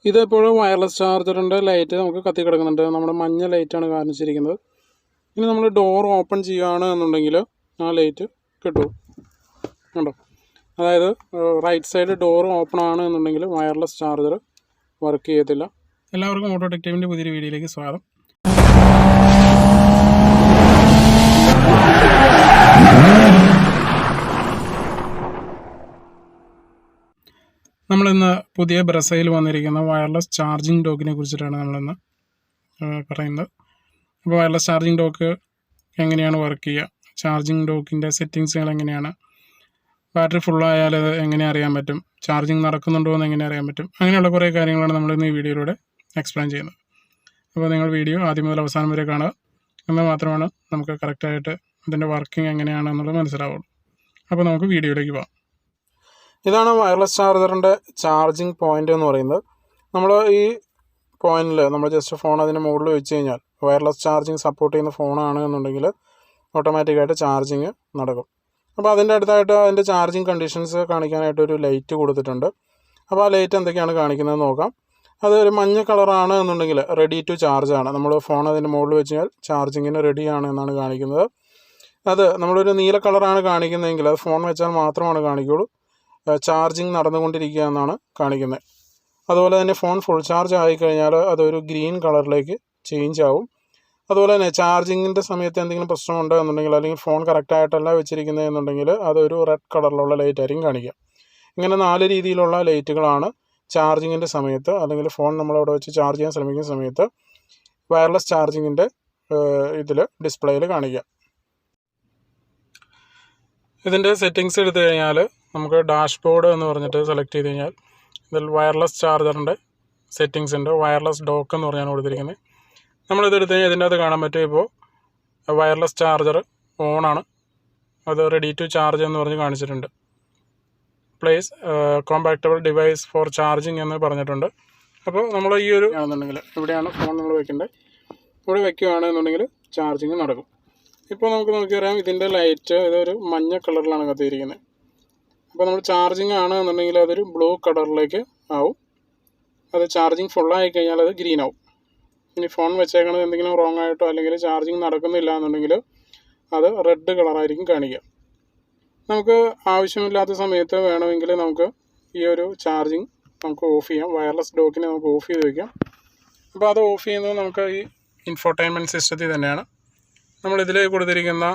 ഇതെപ്പോഴും wireless ചാർജറിൻ്റെ light നമുക്ക് കത്തി കിടക്കുന്നുണ്ട്. നമ്മുടെ മഞ്ഞ ലൈറ്റാണ് കാണിച്ചിരിക്കുന്നത്. ഇനി നമ്മൾ ഡോർ ഓപ്പൺ ചെയ്യുകയാണ് എന്നുണ്ടെങ്കിൽ ആ ലൈറ്റ് കിട്ടും. കണ്ടോ? അതായത് റൈറ്റ് സൈഡ് ഡോർ ഓപ്പൺ ആണ് എന്നുണ്ടെങ്കിൽ വയർലെസ് ചാർജർ വർക്ക് ചെയ്യത്തില്ല. എല്ലാവർക്കും ഓട്ടോ ടെക് ടൈമിൻ്റെ പുതിയൊരു വീഡിയോയിലേക്ക് സ്വാഗതം. നമ്മളിന്ന് പുതിയ ബ്രെസയിൽ വന്നിരിക്കുന്ന വയർലെസ് ചാർജിങ് ഡോക്കിനെ കുറിച്ചിട്ടാണ് നമ്മളിന്ന് പറയുന്നത്. അപ്പോൾ വയർലെസ് ചാർജിങ് ഡോക്ക് എങ്ങനെയാണ് വർക്ക് ചെയ്യുക, ചാർജിങ് ഡോക്കിൻ്റെ സെറ്റിങ്സുകൾ എങ്ങനെയാണ്, ബാറ്ററി ഫുള്ളായാൽ അത് എങ്ങനെ അറിയാൻ പറ്റും, ചാർജിങ് നടക്കുന്നുണ്ടോ എന്ന് എങ്ങനെ അറിയാൻ പറ്റും, അങ്ങനെയുള്ള കുറേ കാര്യങ്ങളാണ് നമ്മളിന്ന് ഈ വീഡിയോയിലൂടെ എക്സ്പ്ലെയിൻ ചെയ്യുന്നത്. അപ്പോൾ നിങ്ങൾ വീഡിയോ ആദ്യം മുതൽ അവസാനം വരെ കാണുക, എന്നാൽ മാത്രമാണ് നമുക്ക് കറക്റ്റായിട്ട് അതിൻ്റെ വർക്കിംഗ് എങ്ങനെയാണെന്നുള്ളത് മനസ്സിലാവുള്ളൂ. അപ്പോൾ നമുക്ക് വീഡിയോയിലേക്ക് പോകാം. ഇതാണ് വയർലെസ് ചാർജറിൻ്റെ ചാർജിങ് പോയിൻ്റ് എന്ന് പറയുന്നത്. നമ്മൾ ഈ പോയിന്റിൽ നമ്മൾ ജസ്റ്റ് ഫോൺ അതിൻ്റെ മുകളിൽ വെച്ച് കഴിഞ്ഞാൽ വയർലെസ് ചാർജിങ് സപ്പോർട്ട് ചെയ്യുന്ന ഫോണാണ് എന്നുണ്ടെങ്കിൽ ഓട്ടോമാറ്റിക്കായിട്ട് ചാർജിങ് നടക്കും. അപ്പോൾ അതിൻ്റെ അടുത്തായിട്ട് അതിൻ്റെ ചാർജിങ് കണ്ടീഷൻസ് കാണിക്കാനായിട്ടൊരു ലൈറ്റ് കൊടുത്തിട്ടുണ്ട്. അപ്പോൾ ആ ലൈറ്റ് എന്തൊക്കെയാണ് കാണിക്കുന്നത് നോക്കാം. അത് ഒരു മഞ്ഞ കളറാണ് എന്നുണ്ടെങ്കിൽ റെഡി ടു ചാർജ് ആണ്. നമ്മൾ ഫോൺ അതിൻ്റെ മുകളിൽ വെച്ച് കഴിഞ്ഞാൽ ചാർജിങ്ങിന് റെഡിയാണ് എന്നാണ് കാണിക്കുന്നത്. അത് നമ്മളൊരു നീല കളറാണ് കാണിക്കുന്നതെങ്കിൽ അത് ഫോൺ വെച്ചാൽ മാത്രമാണ് കാണിക്കുകയുള്ളൂ, ചാർജിങ് നടന്നുകൊണ്ടിരിക്കുക എന്നാണ് കാണിക്കുന്നത്. അതുപോലെ തന്നെ ഫോൺ ഫുൾ ചാർജ് ആയിക്കഴിഞ്ഞാൽ അതൊരു ഗ്രീൻ കളറിലേക്ക് ചേഞ്ച് ആവും. അതുപോലെ തന്നെ ചാർജിങ്ങിൻ്റെ സമയത്ത് എന്തെങ്കിലും പ്രശ്നമുണ്ടോ എന്നുണ്ടെങ്കിൽ, അല്ലെങ്കിൽ ഫോൺ കറക്റ്റായിട്ടല്ല വെച്ചിരിക്കുന്നത് എന്നുണ്ടെങ്കിൽ അതൊരു റെഡ് കളറിലുള്ള ലൈറ്റ് ആയിരിക്കും കാണിക്കുക. ഇങ്ങനെ 4 രീതിയിലുള്ള ലൈറ്റുകളാണ് ചാർജിങ്ങിൻ്റെ സമയത്ത്, അല്ലെങ്കിൽ ഫോൺ നമ്മളവിടെ വെച്ച് ചാർജ് ചെയ്യാൻ ശ്രമിക്കുന്ന സമയത്ത് വയർലെസ് ചാർജിങ്ങിൻ്റെ ഇതിൽ ഡിസ്പ്ലേയിൽ കാണിക്കുക. ഇതിൻ്റെ സെറ്റിങ്സ് എടുത്തു കഴിഞ്ഞാൽ നമുക്ക് ഡാഷ്ബോർഡ് എന്ന് പറഞ്ഞിട്ട് സെലക്ട് ചെയ്ത് കഴിഞ്ഞാൽ ഇതിൽ വയർലെസ് ചാർജറിൻ്റെ സെറ്റിങ്സ് ഉണ്ട്. വയർലെസ് ഡോക്ക് എന്ന് പറഞ്ഞാണ് കൊടുത്തിരിക്കുന്നത്. നമ്മളിത് എടുത്തു കഴിഞ്ഞാൽ ഇതിൻ്റെ അത് കാണാൻ പറ്റും. ഇപ്പോൾ വയർലെസ് ചാർജർ ഓണാണ്, അത് റെഡി ടു ചാർജ് എന്ന് പറഞ്ഞ് കാണിച്ചിട്ടുണ്ട്. Place compactable device for charging എന്ന് പറഞ്ഞിട്ടുണ്ട്. അപ്പോൾ നമ്മൾ ഈ ഒരു ആണെന്നുണ്ടെങ്കിൽ ഇവിടെയാണ് ഫോൺ നമ്മൾ വെക്കേണ്ടത്. ഇവിടെ വെക്കുകയാണെന്നുണ്ടെങ്കിൽ ചാർജിങ് നടക്കും. ഇപ്പോൾ നമുക്ക് നോക്കിയറിയാം ഇതിൻ്റെ ലൈറ്റ് ഇതൊരു മഞ്ഞ കളറിലാണ് കത്തിയിരിക്കുന്നത്. അപ്പോൾ നമ്മൾ ചാർജിങ് ആണ് എന്നുണ്ടെങ്കിൽ അതൊരു ബ്ലൂ കളറിലേക്ക് ആവും. അത് ചാർജിങ് ഫുള്ളായി കഴിഞ്ഞാൽ അത് ഗ്രീൻ ആവും. ഇനി ഫോൺ വെച്ചേക്കണത് എന്തെങ്കിലും റോങ് ആയിട്ടോ അല്ലെങ്കിൽ ചാർജിങ് നടക്കുന്നില്ല എന്നുണ്ടെങ്കിൽ അത് റെഡ് കളറായിരിക്കും കാണിക്കുക. നമുക്ക് ആവശ്യമില്ലാത്ത സമയത്ത് വേണമെങ്കിൽ നമുക്ക് ഈ ഒരു ചാർജിങ് നമുക്ക് ഓഫ് ചെയ്യാം. വയർലെസ് ഡോക്കിനെ നമുക്ക് ഓഫ് ചെയ്ത് വയ്ക്കാം. അപ്പോൾ അത് ഓഫ് ചെയ്യുന്നത് നമുക്ക് ഈ ഇൻഫോർടൈൻമെൻറ്റ് സിസ്റ്റത്തിൽ തന്നെയാണ്. നമ്മളിതിൽ കൊടുത്തിരിക്കുന്ന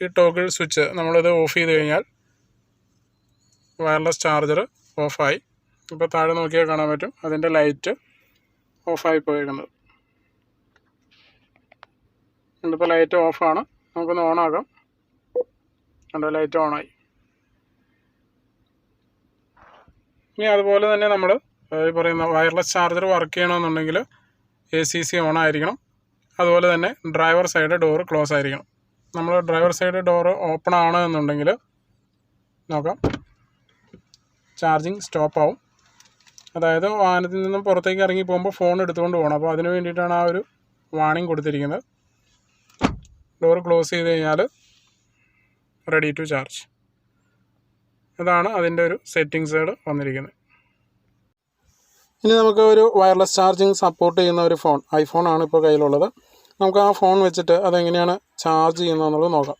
ഈ ടോഗിൾ സ്വിച്ച് നമ്മളിത് ഓഫ് ചെയ്ത് കഴിഞ്ഞാൽ വയർലെസ് ചാർജർ ഓഫായി. ഇപ്പോൾ താഴെ നോക്കിയാൽ കാണാൻ പറ്റും അതിൻ്റെ ലൈറ്റ് ഓഫായി പോയിരിക്കുന്നത്. ഇതിപ്പോൾ ലൈറ്റ് ഓഫാണ്. നമുക്കൊന്ന് ഓണാക്കാം. കണ്ടോ, ലൈറ്റ് ഓണായി. ഇനി അതുപോലെ തന്നെ നമ്മൾ ഈ പറയുന്ന വയർലെസ് ചാർജർ വർക്ക് ചെയ്യണമെന്നുണ്ടെങ്കിൽ ACC ഓൺ ആയിരിക്കണം. അതുപോലെ തന്നെ ഡ്രൈവർ സൈഡ് ഡോറ് ക്ലോസ് ആയിരിക്കണം. നമ്മൾ ഡ്രൈവർ സൈഡ് ഡോറ് ഓപ്പൺ ആണ് എന്നുണ്ടെങ്കിൽ നോക്കാം, ചാർജിങ് സ്റ്റോപ്പ് ആവും. അതായത് വാഹനത്തിൽ നിന്നും പുറത്തേക്ക് ഇറങ്ങി പോകുമ്പോൾ ഫോൺ എടുത്തുകൊണ്ട് പോകണം. അപ്പോൾ അതിന് വേണ്ടിയിട്ടാണ് ആ ഒരു വാണിംഗ് കൊടുത്തിരിക്കുന്നത്. ഡോറ് ക്ലോസ് ചെയ്ത് കഴിഞ്ഞാൽ റെഡി ടു ചാർജ്. അതാണ് അതിൻ്റെ ഒരു സെറ്റിങ്സുകൾ വന്നിരിക്കുന്നത്. ഇനി നമുക്ക് ഒരു വയർലെസ് ചാർജിങ് സപ്പോർട്ട് ചെയ്യുന്ന ഒരു ഫോൺ, ഐഫോൺ ആണ് ഇപ്പോൾ കയ്യിലുള്ളത്. നമുക്ക് ആ ഫോൺ വെച്ചിട്ട് അതെങ്ങനെയാണ് ചാർജ് ചെയ്യുന്നതെന്നുള്ളത് നോക്കാം.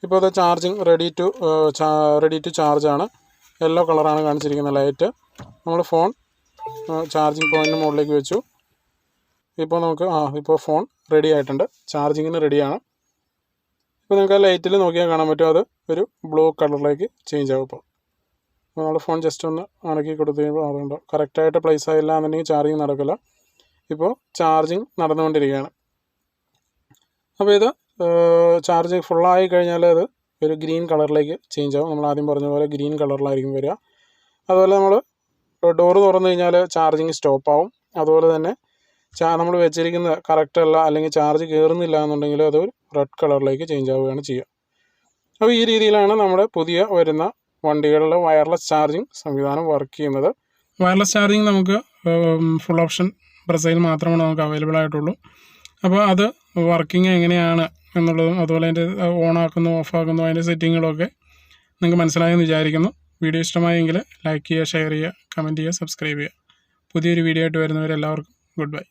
ഇപ്പോൾ അത് ചാർജിങ് റെഡി ടു ചാർജ് ആണ്. യെല്ലോ കളറാണ് കാണിച്ചിരിക്കുന്ന ലൈറ്റ്. നമ്മൾ ഫോൺ ചാർജിങ് പോയിൻറ്റിന് മുകളിലേക്ക് വെച്ചു. ഇപ്പോൾ നമുക്ക് ഇപ്പോൾ ഫോൺ റെഡി ആയിട്ടുണ്ട്, ചാർജിങ്ങിന് റെഡിയാണ്. ഇപ്പോൾ നിങ്ങൾക്ക് ആ ലൈറ്റിൽ നോക്കിയാൽ കാണാൻ പറ്റും അത് ഒരു ബ്ലൂ കളറിലേക്ക് ചേഞ്ച് ആവും. ഇപ്പോൾ നമ്മൾ ഫോൺ ജസ്റ്റ് ഒന്ന് അണക്കി കൊടുത്തു കഴിയുമ്പോൾ അതുകൊണ്ട് കറക്റ്റായിട്ട് പ്ലേസ് ആയില്ല എന്നുണ്ടെങ്കിൽ ചാർജിങ് നടക്കില്ല. ഇപ്പോൾ ചാർജിങ് നടന്നുകൊണ്ടിരിക്കുകയാണ്. അപ്പോൾ ഇത് ചാർജിങ് ഫുള്ളായി കഴിഞ്ഞാൽ അത് ഒരു ഗ്രീൻ കളറിലേക്ക് ചേഞ്ച് ആവും. നമ്മൾ ആദ്യം പറഞ്ഞ പോലെ ഗ്രീൻ കളറിലായിരിക്കും വരിക. അതുപോലെ നമ്മൾ ഡോറ് തുറന്നു കഴിഞ്ഞാൽ ചാർജിങ് സ്റ്റോപ്പ് ആവും. അതുപോലെ തന്നെ നമ്മൾ വെച്ചിരിക്കുന്നത് കറക്റ്റ് അല്ല, അല്ലെങ്കിൽ ചാർജ് കയറുന്നില്ല എന്നുണ്ടെങ്കിൽ അത് റെഡ് കളറിലേക്ക് ചേഞ്ച് ആവുകയാണ് ചെയ്യുക. അപ്പോൾ ഈ രീതിയിലാണ് നമ്മുടെ പുതിയ വരുന്ന വണ്ടികളിലെ വയർലെസ് ചാർജിങ് സംവിധാനം വർക്ക് ചെയ്യുന്നത്. വയർലെസ് ചാർജിങ് നമുക്ക് ഫുൾ ഓപ്ഷൻ ബ്രെസയിൽ മാത്രമാണ് നമുക്ക് അവൈലബിൾ ആയിട്ടുള്ളൂ. അപ്പോൾ അത് വർക്കിംഗ് എങ്ങനെയാണ് എന്നുള്ളതും അതുപോലെ അതിൻ്റെ ഓണാക്കുന്നു ഓഫാക്കുന്നു അതിൻ്റെ സെറ്റിങ്ങുകളൊക്കെ നിങ്ങൾക്ക് മനസ്സിലായെന്ന് വിചാരിക്കുന്നു. വീഡിയോ ഇഷ്ടമായെങ്കിൽ ലൈക്ക് ചെയ്യുക, ഷെയർ ചെയ്യുക, കമൻറ്റ് ചെയ്യുക, സബ്സ്ക്രൈബ് ചെയ്യുക. പുതിയൊരു വീഡിയോ ആയിട്ട് വരുന്നവരെല്ലാവർക്കും ഗുഡ് ബൈ.